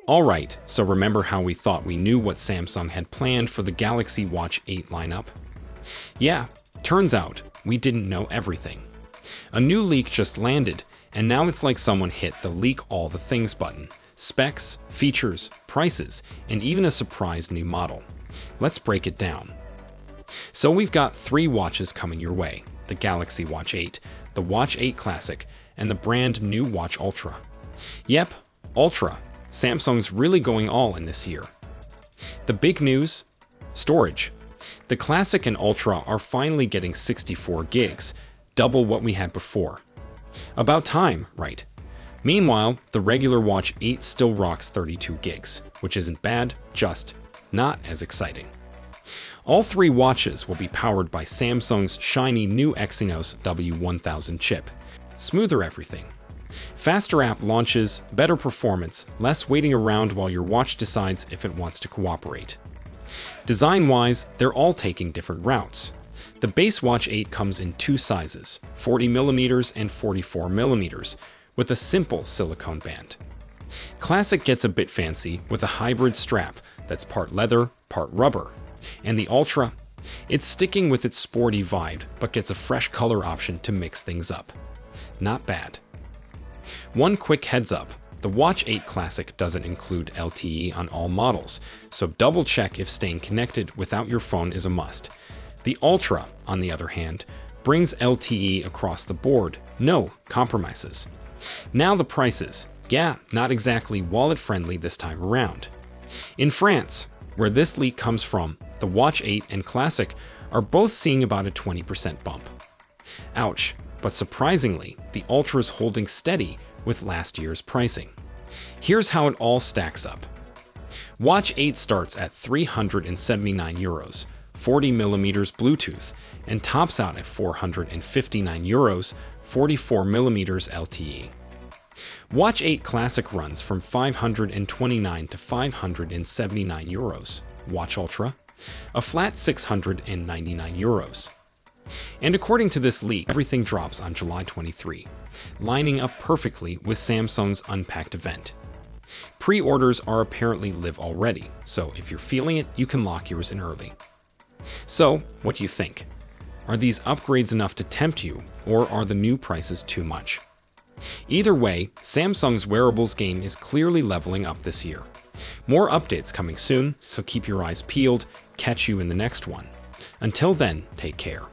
Alright, so remember how we thought we knew what Samsung had planned for the Galaxy Watch 8 lineup? Yeah, turns out we didn't know everything. A new leak just landed, and now it's like someone hit the leak all the things button. Specs, features, prices, and even a surprise new model. Let's break it down. So we've got 3 watches coming your way: the Galaxy Watch 8, the Watch 8 Classic, and the brand new Watch Ultra. Yep, Ultra. Samsung's really going all in this year. The big news? Storage. The Classic and Ultra are finally getting 64 gigs, double what we had before. About time, right? Meanwhile, the regular Watch 8 still rocks 32 gigs, which isn't bad, just not as exciting. All 3 watches will be powered by Samsung's shiny new Exynos W1000 chip. Smoother everything. Faster app launches, better performance, less waiting around while your watch decides if it wants to cooperate. Design-wise, they're all taking different routes. The base Watch 8 comes in 2 sizes, 40mm and 44mm, with a simple silicone band. Classic gets a bit fancy with a hybrid strap that's part leather, part rubber. And the Ultra? It's sticking with its sporty vibe, but gets a fresh color option to mix things up. Not bad. One quick heads up, the Watch 8 Classic doesn't include LTE on all models, so double check if staying connected without your phone is a must. The Ultra, on the other hand, brings LTE across the board, no compromises. Now the prices. Yeah, not exactly wallet-friendly this time around. In France, where this leak comes from, the Watch 8 and Classic are both seeing about a 20% bump. Ouch, but surprisingly, the Ultra's holding steady with last year's pricing. Here's how it all stacks up. Watch 8 starts at €379, 40mm Bluetooth, and tops out at €459, 44mm LTE. Watch 8 Classic runs from €529 to €579. Watch Ultra, a flat €699. And according to this leak, everything drops on July 23, lining up perfectly with Samsung's Unpacked event. Pre-orders are apparently live already, so if you're feeling it, you can lock yours in early. So, what do you think? Are these upgrades enough to tempt you, or are the new prices too much? Either way, Samsung's wearables game is clearly leveling up this year. More updates coming soon, so keep your eyes peeled. Catch you in the next one. Until then, take care.